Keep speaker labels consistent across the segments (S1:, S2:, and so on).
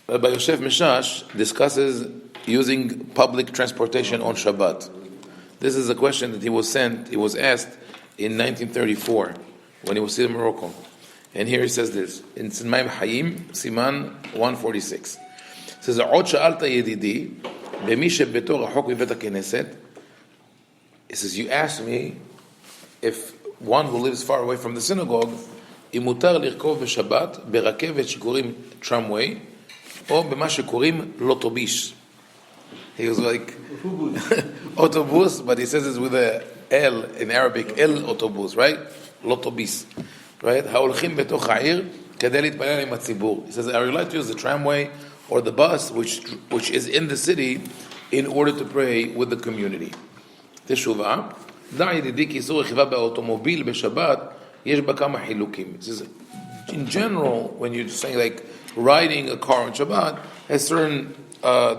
S1: Rabbi Yosef Mishash discusses using public transportation on Shabbat. This is a question that he was asked in 1934 when he was still in Morocco. And here he says this, in Haim Siman 146. It says, עוד שאלת ידידי, במי שביתו רחוק מבית הכנסת. It says, you asked me if one who lives far away from the synagogue, אם מותר לרכוב בשבת ברכבת שקוראים tramway, או במה שקוראים לוטוביש. He was like, autobus, but he says it's with a L in Arabic, El autobus, right? Lotobis, right? ההולכים בתוך העיר כדי להתפלל עם הציבור. He says, I would like to use the tramway or the bus, which is in the city, in order to pray with the community. תשובה, דע ידידי כי איסור רכיבה באוטומוביל בשבת, יש בה כמה חילוקים. He says, in general, when you're saying like riding a car on Shabbat, has certain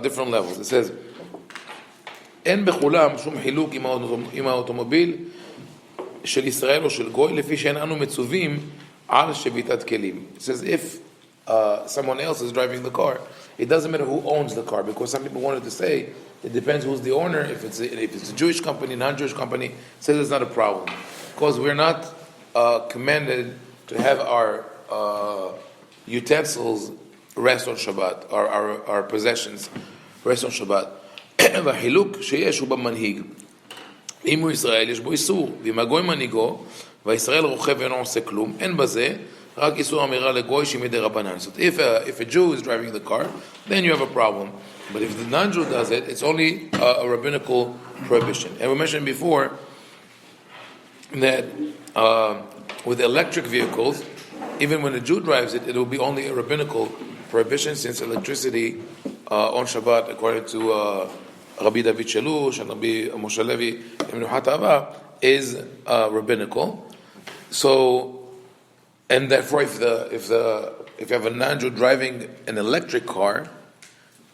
S1: different levels. It says, אין בכולם שום חילוק עם האוטומוביל של ישראל או של גוי, לפי שאין אנו מצווים על שביתת כלים. It says, if someone else is driving the car, it doesn't matter who owns the car, because some people wanted to say, it depends who's the owner, if it's a Jewish company, non-Jewish company, it says it's not a problem. Because we're not commanded to have our utensils rest on Shabbat, our possessions rest on Shabbat. והחילוק שיש הוא במנהיג. אם הוא ישראל, יש בו איסור. ואם הגוי מנהיגו, והישראל רוכב ואינו עושה כלום, אין בזה, רק איסור אמירה לגוי שמדי רבנן. So if a Jew is driving the car, then you have a problem. But if the non-Jew does it, it's only a rabbinical prohibition. And we mentioned before that with electric vehicles, even when a Jew drives it, it will be only a rabbinical prohibition, since electricity on Shabbat, according to Rabbi David Shelush and Rabbi Moshe Levi and Menuchat Hava, is rabbinical. So, and therefore, if you have a non-Jew driving an electric car,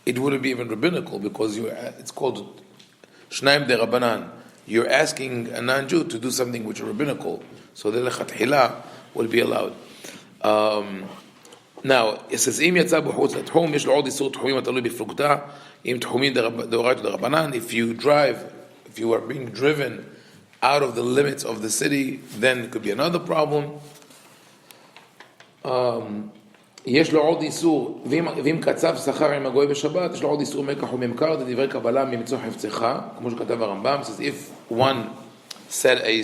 S1: it wouldn't be even rabbinical, because it's called Shnaim de Rabbanan. You're asking a non-Jew to do something which is rabbinical, so the lechatchila will be allowed. Now, it says, אם יצא בחוץ לתחום, יש לו עוד איסור תחומים התלוי בפלוגתא, אם תחומים דאורייתא דרבנן. If you are being driven out of the limits of the city, then it could be another problem. יש לו עוד איסור, ואם קצב שכר עם הגוי בשבת, יש לו עוד איסור מקח וממכר, דברי קבלה ממצוא חפצך, כמו שכתב הרמב"ם. Says, if one set a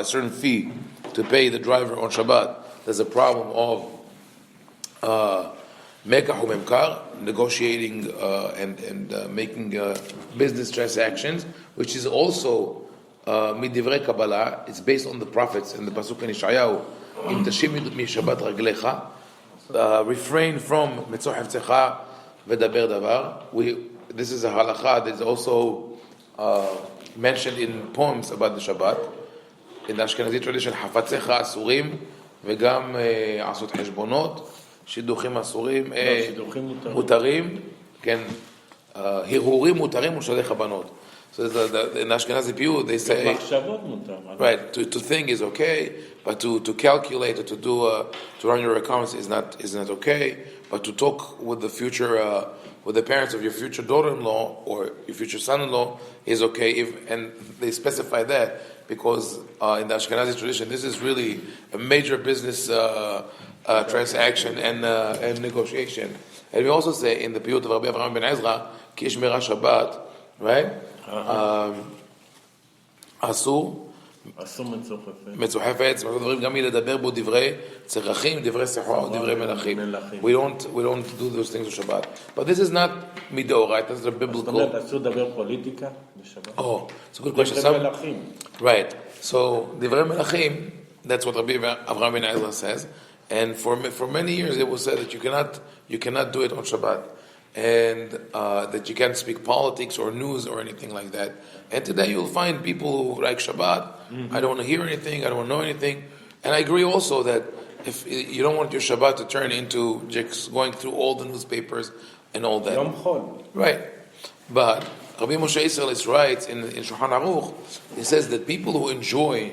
S1: certain fee to pay the driver on Shabbat, there's a problem of mekach umemkar, negotiating and making business transactions, which is also midivrei Kabbalah. It's based on the prophets and the pasuk in Yeshayahu, im tashim mishabat raglecha, refrain from metzor hefzecha vedaber davar. This is a halacha that is also mentioned in poems about the Shabbat. In the Ashkenazi tradition, hafatzecha asurim vegam asot heshbonot. שידוכים אסורים, מותרים, כן, הרהורים מותרים ושלח הבנות. So in Ashkenazi view, they say, right, to think is okay, but to calculate or to run your accounts is not okay. But to talk with the parents of your future daughter-in-law or your future son-in-law is okay. And they specify that because in the Ashkenazi tradition, this is really a major business transaction and negotiation. And we also say in the piyut of Rabbi Avraham ben Ezra, ki shmira Shabbat, right? אסור מצוא חפץ, גם לדבר בו דברי צרכים, דברי שיחה, דברי מלכים. We don't do those things on Shabbat. But this is not mid'oraita, that's a biblical.
S2: אסור לדבר פוליטיקה בשבת?
S1: Oh, it's a good question.
S2: דברי מלכים.
S1: Right. So, דברי מלכים, that's what Rabbi Avraham ben Ezra says. And for many years it was said that you cannot do it on Shabbat. And that you can't speak politics or news or anything like that. And today you'll find people who like Shabbat. I don't want to hear anything, I don't want to know anything. And I agree also that if you don't want your Shabbat to turn into just going through all the newspapers and all that.
S2: Yom Chol.
S1: Right. But Rabbi Moshe Israelis writes in Shulchan Aruch, he says that people who enjoy,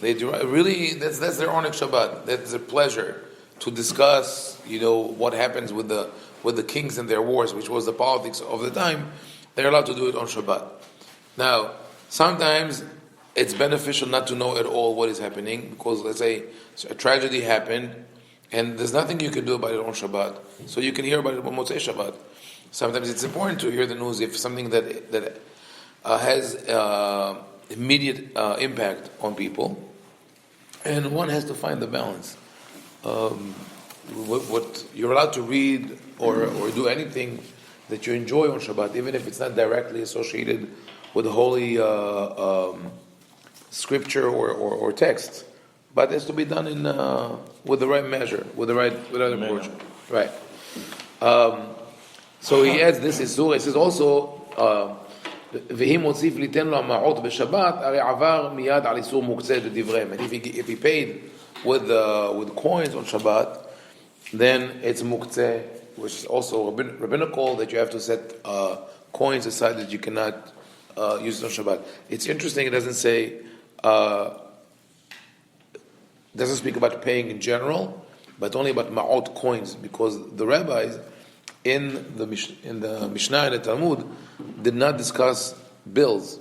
S1: that's their Oneg Shabbat. That's their pleasure to discuss, what happens with the with the kings and their wars, which was the politics of the time, they're allowed to do it on Shabbat. Now, sometimes it's beneficial not to know at all what is happening, because let's say a tragedy happened, and there's nothing you can do about it on Shabbat, so you can hear about it on Motzei Shabbat. Sometimes it's important to hear the news if something that has immediate impact on people, and one has to find the balance. What you're allowed to read or do anything that you enjoy on Shabbat, even if it's not directly associated with the holy scripture or text, but it has to be done in with the right measure, with the right approach. Right. So he adds this Isur. It says also, והיא מוסיף ליתן לו המעות בשבת, הרי עבר מיד על איסור מוקצה לדבריהם. And if he paid with coins on Shabbat, then it's muktzeh, which is also rabbinical, that you have to set coins aside that you cannot use it on Shabbat. It's interesting, it doesn't say, doesn't speak about paying in general, but only about ma'ot coins, because the rabbis in the Mishnah and the Talmud did not discuss bills,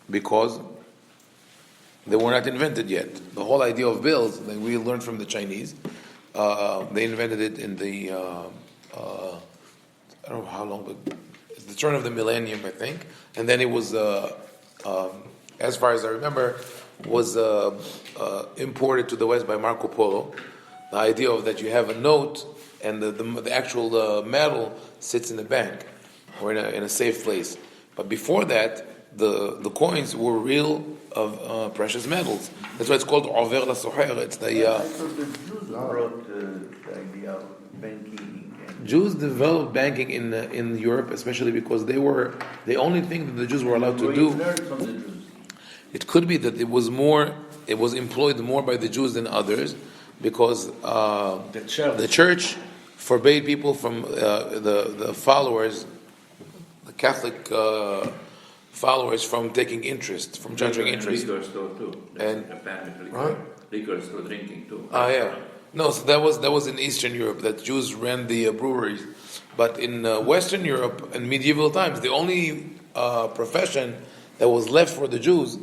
S1: because they were not invented yet. The whole idea of bills, that we learned from the Chinese, they invented it in the, I don't know how long, but it's the turn of the millennium, I think. And then it was, as far as I remember, was imported to the West by Marco Polo. The idea of that you have a note and the actual metal sits in the bank or in a safe place. But before that, the coins were real of precious metals. That's why it's called Over la Soher. It's the
S3: Jews brought the idea of banking.
S1: Jews developed banking in Europe, especially because they were the only thing that the Jews were allowed to do.
S3: From the Jews.
S1: It could be that it was employed more by the Jews than others, because the church forbade people from the followers, the Catholic followers, from taking interest, from charging interest.
S4: Liquor store too.
S1: And
S4: apparently
S1: huh?
S4: Liquor store drinking too.
S1: Yeah. No, so that was in Eastern Europe, that Jews ran the breweries. But in Western Europe, in medieval times, the only profession that was left for the Jews,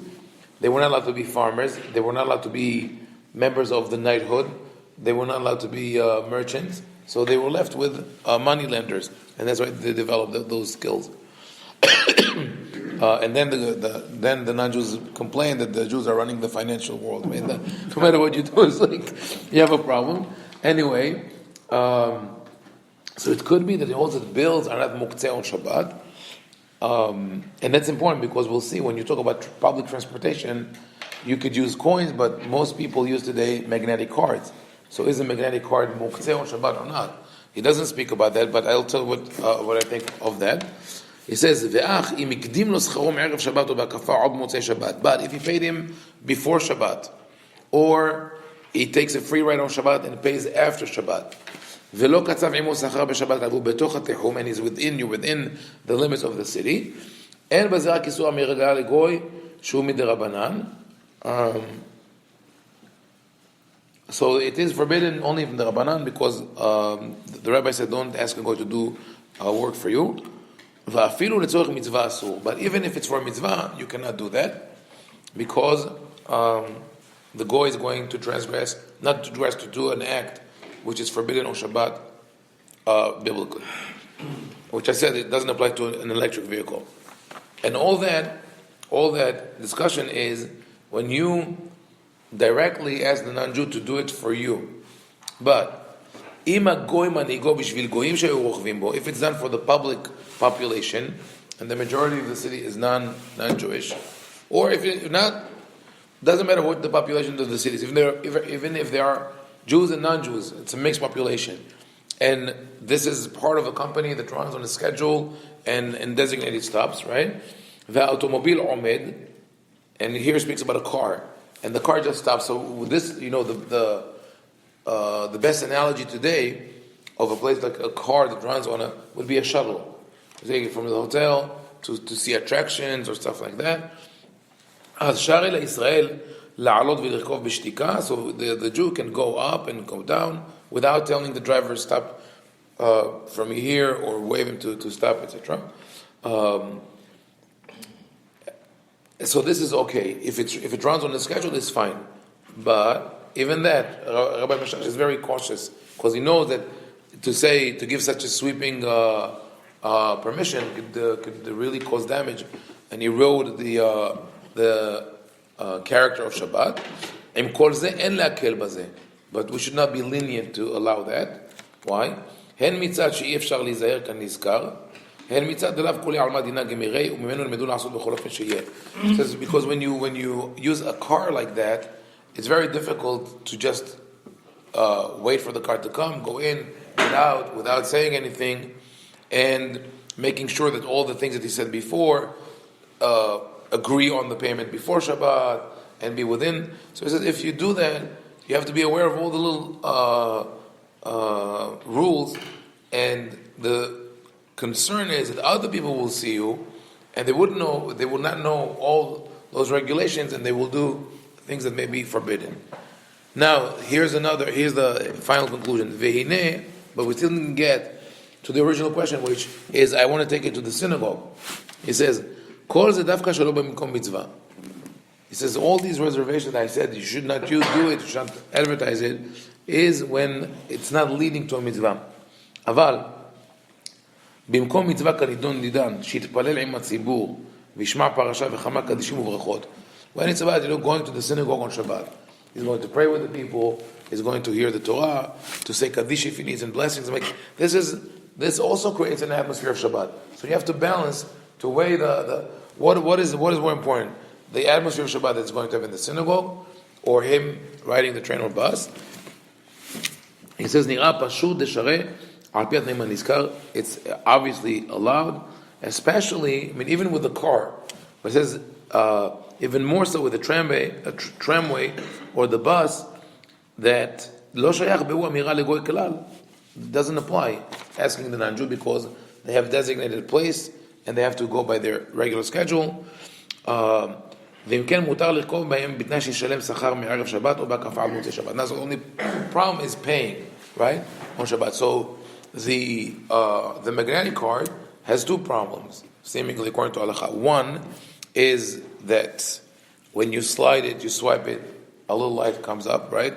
S1: they were not allowed to be farmers, they were not allowed to be members of the knighthood, they were not allowed to be merchants, so they were left with money lenders, and that's why they developed those skills. And then the non-Jews complain that the Jews are running the financial world. I mean, no matter what you do, it's like you have a problem. Anyway, so it could be that it holds that bills are not muktzeh on Shabbat. And that's important, because we'll see when you talk about public transportation, you could use coins, but most people use today magnetic cards. So is a magnetic card muktzeh on Shabbat or not? He doesn't speak about that, but I'll tell what I think of that. He says, but if he paid him before Shabbat, or he takes a free ride on Shabbat and pays after Shabbat, and he's within the limits of the city, so it is forbidden only from the Rabbanan, because the rabbi said, don't ask a goy to do work for you. But even if it's for mitzvah, you cannot do that, because the goy is going to transgress, not to do an act which is forbidden on Shabbat biblically. Which I said, it doesn't apply to an electric vehicle. And all that discussion is when you directly ask the non-Jew to do it for you. But if it's done for the public population, and the majority of the city is non-Jewish, or if not, doesn't matter what the population of the city is, even if there are Jews and non-Jews, it's a mixed population, and this is part of a company that runs on a schedule and designated stops, right? Ve'automobil omed, and here speaks about a car, and the car just stops. So with this, the best analogy today of a place like a car that runs on would be a shuttle. You take it from the hotel to see attractions or stuff like that. So the Jew can go up and go down without telling the driver stop from here or wave him to stop, etc. So this is okay. If it runs on the schedule, it's fine. But even that, Rabbi Meshash is very cautious because he knows that to give such a sweeping permission could really cause damage and erode the character of Shabbat. But we should not be lenient to allow that. Why? הן מצד שאי אפשר להיזהר כנזכר, הן מצד דלאו כולי עלמא דינא גמירי וממנו למדו לעשות בכל אופן שיהיה. Because when you use a car like that, it's very difficult to just wait for the car to come, go in, get out without saying anything, and making sure that all the things that he said before agree on the payment before Shabbat and be within. So he says if you do that, you have to be aware of all the little rules, and the concern is that other people will see you and they will not know all those regulations, and they will do things that may be forbidden. Now here's the final conclusion. Vehine, but we still didn't get to the original question, which is I want to take it to the synagogue. He says Kol ze dafka shelo b'mikom mitzvah. He says all these reservations I said you should not do it, you should not advertise it, is when it's not leading to a mitzvah. אבל במקום מצווה כנידון נידן שיתפלל עם הציבור וישמע פרשה וכמה קדישים וברכות. When it's about going to the synagogue on Shabbat, he's going to pray with the people, he's going to hear the Torah, to say kaddish if he needs and blessings. This also creates an atmosphere of Shabbat. So you have to balance to weigh what is more important, the atmosphere of Shabbat that's going to have in the synagogue, or him riding the train or bus. He says, "Nira pashut deshareh al pi atnei manizkar." It's obviously allowed, especially, even with the car. But it says even more so with the tramway or the bus, that lo shayach behu amira legoy kalal doesn't apply. Asking the non-Jew because they have designated place and they have to go by their regular schedule. ואם כן מותר לרכוב בהם בתנאי שישלם שכר מערב שבת או בהקפה על מוצאי שבת. Now, so the only problem is paying, right, on Shabbat. So the magnetic card has two problems, seemingly according to Halakha. One is that when you slide it, you swipe it, a little light comes up, right?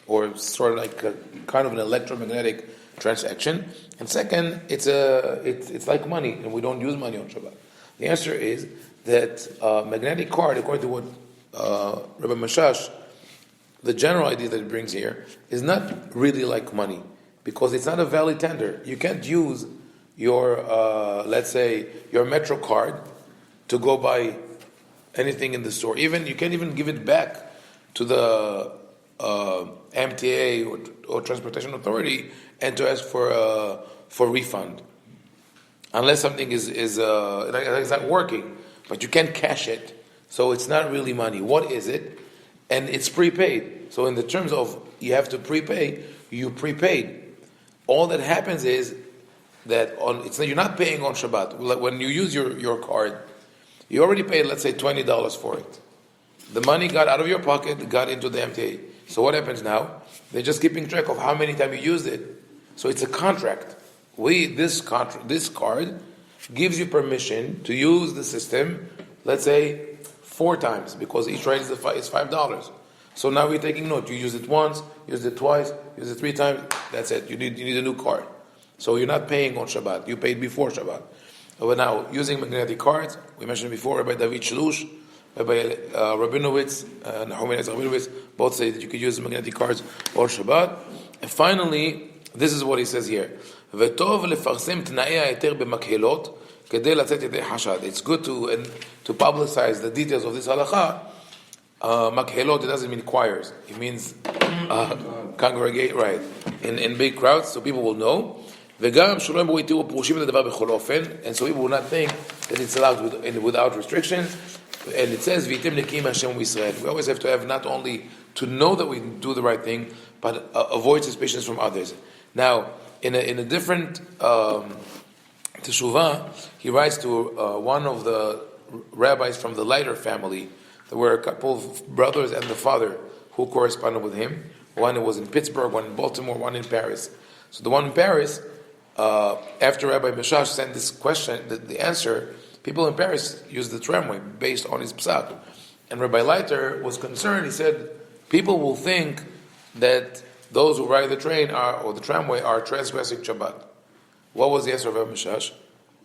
S1: Or sort of like kind of an electromagnetic transaction. And second, it's like money, and we don't use money on Shabbat. The answer is that magnetic card, according to what Rabbi Meshash, the general idea that it brings here, is not really like money, because it's not a valid tender. You can't use your, let's say, your Metro card to go buy anything in the store. You can't even give it back to the MTA or Transportation Authority and to ask for refund, unless something is not working. But you can't cash it, so it's not really money. What is it? And it's prepaid. So in the terms of you have to prepay, you prepaid. All that happens is that you're not paying on Shabbat. Like when you use your card, you already paid, let's say, $20 for it. The money got out of your pocket, got into the MTA. So what happens now? They're just keeping track of how many times you used it. So it's a contract. This card gives you permission to use the system, let's say 4 times, because each ride is $5. So now we're taking note. You use it once, use it twice, use it 3 times. That's it. You need a new card. So you're not paying on Shabbat. You paid before Shabbat. But now using magnetic cards, we mentioned before, Rabbi David Shlush, Rabbi Rabinowitz, and Rabinowitz both say that you could use magnetic cards on Shabbat. And finally, this is what he says here. וטוב לפרסם תנאי ההיתר במקהלות כדי לצאת ידי חשד. It's good to publicize the details of this halakha. מקהלות, it doesn't mean choirs. It means congregate, right, in big crowds, so people will know. וגם שלא יבואו יתירו פירושים לדבר בכל אופן, and so people will not think that it's allowed without restrictions. And it says, ויתם נקיים מהשם ומישראל. We always have to have not only to know that we do the right thing, but avoid suspicions from others. Now, in a different teshuvah, he writes to one of the rabbis from the Leiter family. There were a couple of brothers and the father who corresponded with him. One was in Pittsburgh, one in Baltimore, one in Paris. So the one in Paris, after Rabbi Meshash sent this question, the answer, people in Paris used the tramway based on his psak. And Rabbi Leiter was concerned. He said, people will think that those who ride the train or the tramway are transgressing Shabbat. What was the answer of Rabbi Meshash?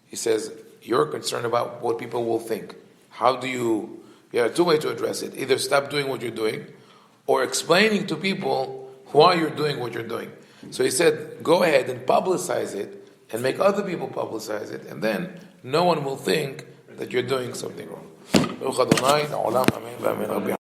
S1: He says, you're concerned about what people will think. How do you have two ways to address it. Either stop doing what you're doing, or explaining to people why you're doing what you're doing. So he said, go ahead and publicize it, and make other people publicize it, and then no one will think that you're doing something wrong.